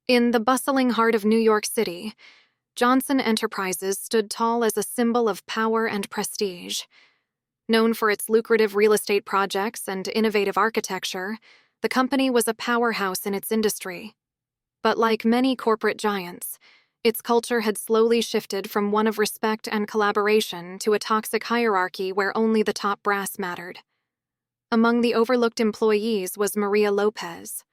In the bustling heart of New York City, Johnson Enterprises stood tall as a symbol of power and prestige. Known for its lucrative real estate projects and innovative architecture, the company was a powerhouse in its industry. But like many corporate giants, its culture had slowly shifted from one of respect and collaboration to a toxic hierarchy where only the top brass mattered. Among the overlooked employees was Maria Lopez,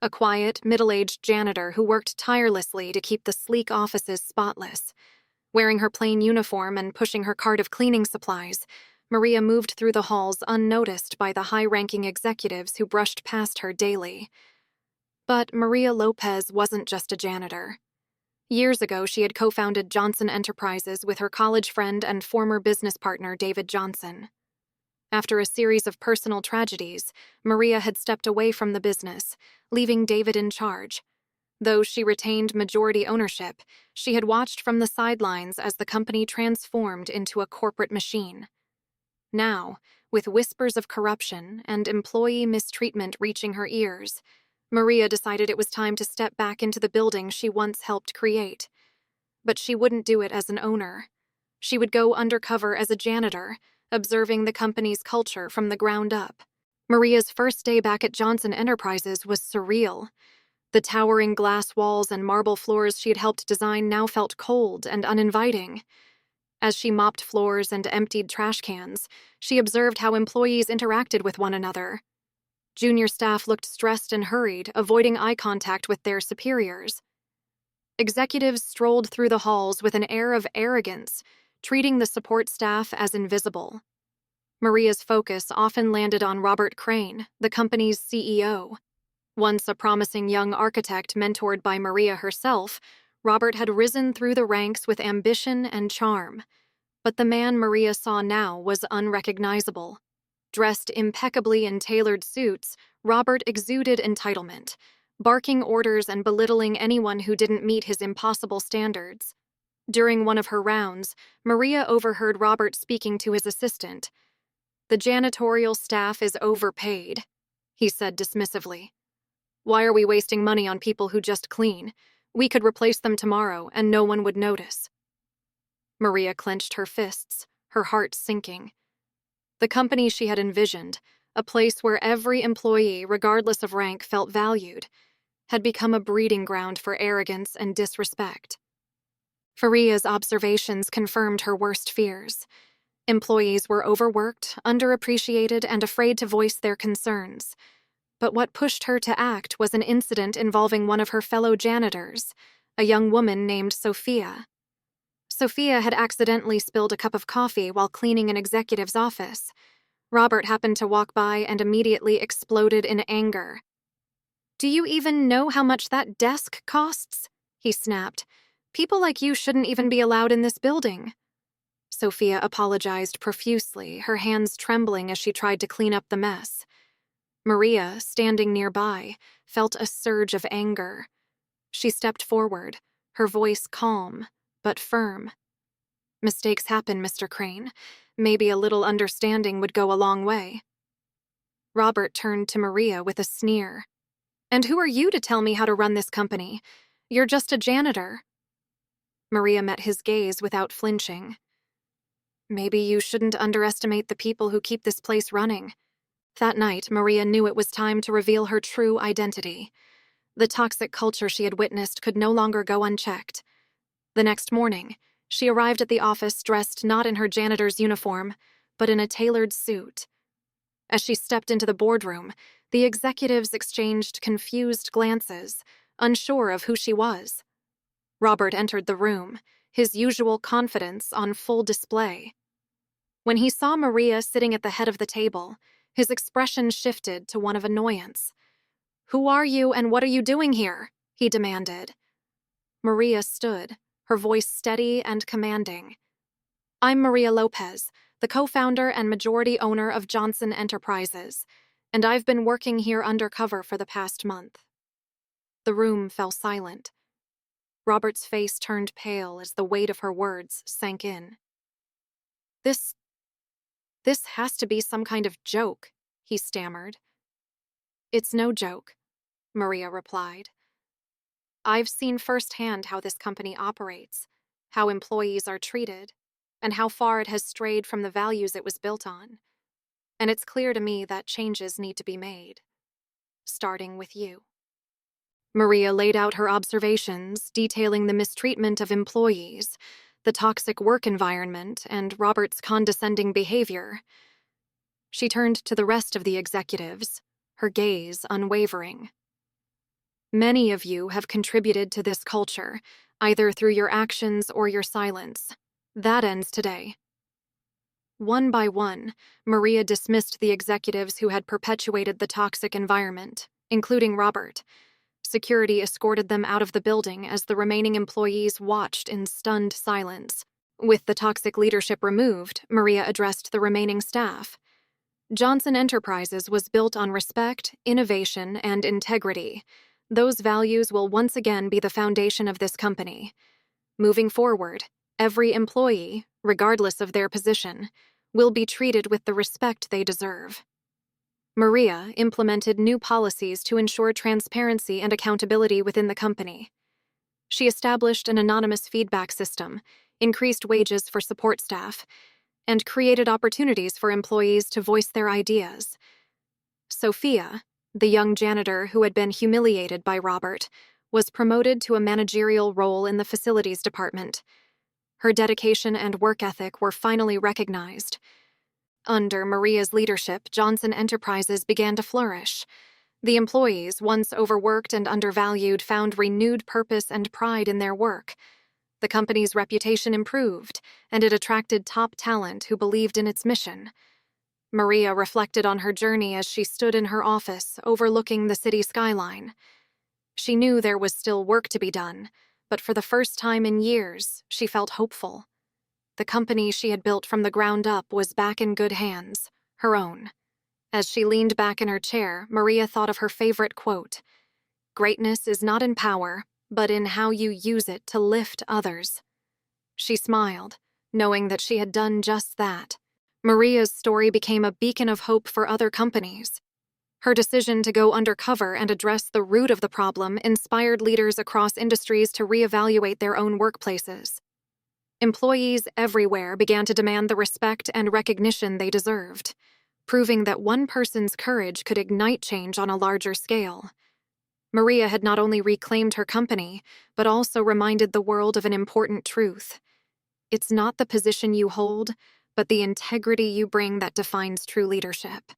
a quiet, middle-aged janitor who worked tirelessly to keep the sleek offices spotless. Wearing her plain uniform and pushing her cart of cleaning supplies, Maria moved through the halls unnoticed by the high-ranking executives who brushed past her daily. But Maria Lopez wasn't just a janitor. Years ago, she had co-founded Johnson Enterprises with her college friend and former business partner, David Johnson. After a series of personal tragedies, Maria had stepped away from the business, leaving David in charge. Though she retained majority ownership, she had watched from the sidelines as the company transformed into a corporate machine. Now, with whispers of corruption and employee mistreatment reaching her ears, Maria decided it was time to step back into the building she once helped create. But she wouldn't do it as an owner. She would go undercover as a janitor, observing the company's culture from the ground up. Maria's first day back at Johnson Enterprises was surreal. The towering glass walls and marble floors she had helped design now felt cold and uninviting. As she mopped floors and emptied trash cans, she observed how employees interacted with one another. Junior staff looked stressed and hurried, avoiding eye contact with their superiors. Executives strolled through the halls with an air of arrogance, treating the support staff as invisible. Maria's focus often landed on Robert Crane, the company's CEO. Once a promising young architect mentored by Maria herself, Robert had risen through the ranks with ambition and charm. But the man Maria saw now was unrecognizable. Dressed impeccably in tailored suits, Robert exuded entitlement, barking orders and belittling anyone who didn't meet his impossible standards. During one of her rounds, Maria overheard Robert speaking to his assistant. "The janitorial staff is overpaid," he said dismissively. "Why are we wasting money on people who just clean? We could replace them tomorrow, and no one would notice." Maria clenched her fists, her heart sinking. The company she had envisioned, a place where every employee, regardless of rank, felt valued, had become a breeding ground for arrogance and disrespect. Faria's observations confirmed her worst fears. Employees were overworked, underappreciated, and afraid to voice their concerns. But what pushed her to act was an incident involving one of her fellow janitors, a young woman named Sophia. Sophia had accidentally spilled a cup of coffee while cleaning an executive's office. Robert happened to walk by and immediately exploded in anger. "Do you even know how much that desk costs?" he snapped. "People like you shouldn't even be allowed in this building." Sophia apologized profusely, her hands trembling as she tried to clean up the mess. Maria, standing nearby, felt a surge of anger. She stepped forward, her voice calm but firm. "Mistakes happen, Mr. Crane. Maybe a little understanding would go a long way." Robert turned to Maria with a sneer. "And who are you to tell me how to run this company? You're just a janitor." Maria met his gaze without flinching. "Maybe you shouldn't underestimate the people who keep this place running." That night, Maria knew it was time to reveal her true identity. The toxic culture she had witnessed could no longer go unchecked. The next morning, she arrived at the office dressed not in her janitor's uniform, but in a tailored suit. As she stepped into the boardroom, the executives exchanged confused glances, unsure of who she was. Robert entered the room, his usual confidence on full display. When he saw Maria sitting at the head of the table, his expression shifted to one of annoyance. "Who are you and what are you doing here?" he demanded. Maria stood, her voice steady and commanding. "I'm Maria Lopez, the co-founder and majority owner of Johnson Enterprises, and I've been working here undercover for the past month." The room fell silent. Robert's face turned pale as the weight of her words sank in. This has to be some kind of joke," he stammered. "It's no joke," Maria replied. I've seen firsthand how this company operates, how employees are treated, and how far it has strayed from the values it was built on. And it's clear to me that changes need to be made, starting with you. Maria laid out her observations, detailing the mistreatment of employees, the toxic work environment, and Robert's condescending behavior. She turned to the rest of the executives, her gaze unwavering. Many of you have contributed to this culture, either through your actions or your silence. That ends today. One by one, Maria dismissed the executives who had perpetuated the toxic environment, including Robert. Security escorted them out of the building as the remaining employees watched in stunned silence. With the toxic leadership removed, Maria addressed the remaining staff. Johnson Enterprises was built on respect, innovation, and integrity. Those values will once again be the foundation of this company. Moving forward, every employee, regardless of their position, will be treated with the respect they deserve. Maria implemented new policies to ensure transparency and accountability within the company. She established an anonymous feedback system, increased wages for support staff, and created opportunities for employees to voice their ideas. Sophia, the young janitor who had been humiliated by Robert, was promoted to a managerial role in the facilities department. Her dedication and work ethic were finally recognized. Under Maria's leadership, Johnson Enterprises began to flourish. The employees, once overworked and undervalued, found renewed purpose and pride in their work. The company's reputation improved, and it attracted top talent who believed in its mission. Maria reflected on her journey as she stood in her office, overlooking the city skyline. She knew there was still work to be done, but for the first time in years, she felt hopeful. The company she had built from the ground up was back in good hands, her own. As she leaned back in her chair, Maria thought of her favorite quote: "Greatness is not in power, but in how you use it to lift others." She smiled, knowing that she had done just that. Maria's story became a beacon of hope for other companies. Her decision to go undercover and address the root of the problem inspired leaders across industries to reevaluate their own workplaces. Employees everywhere began to demand the respect and recognition they deserved, proving that one person's courage could ignite change on a larger scale. Maria had not only reclaimed her company, but also reminded the world of an important truth. It's not the position you hold, but the integrity you bring that defines true leadership.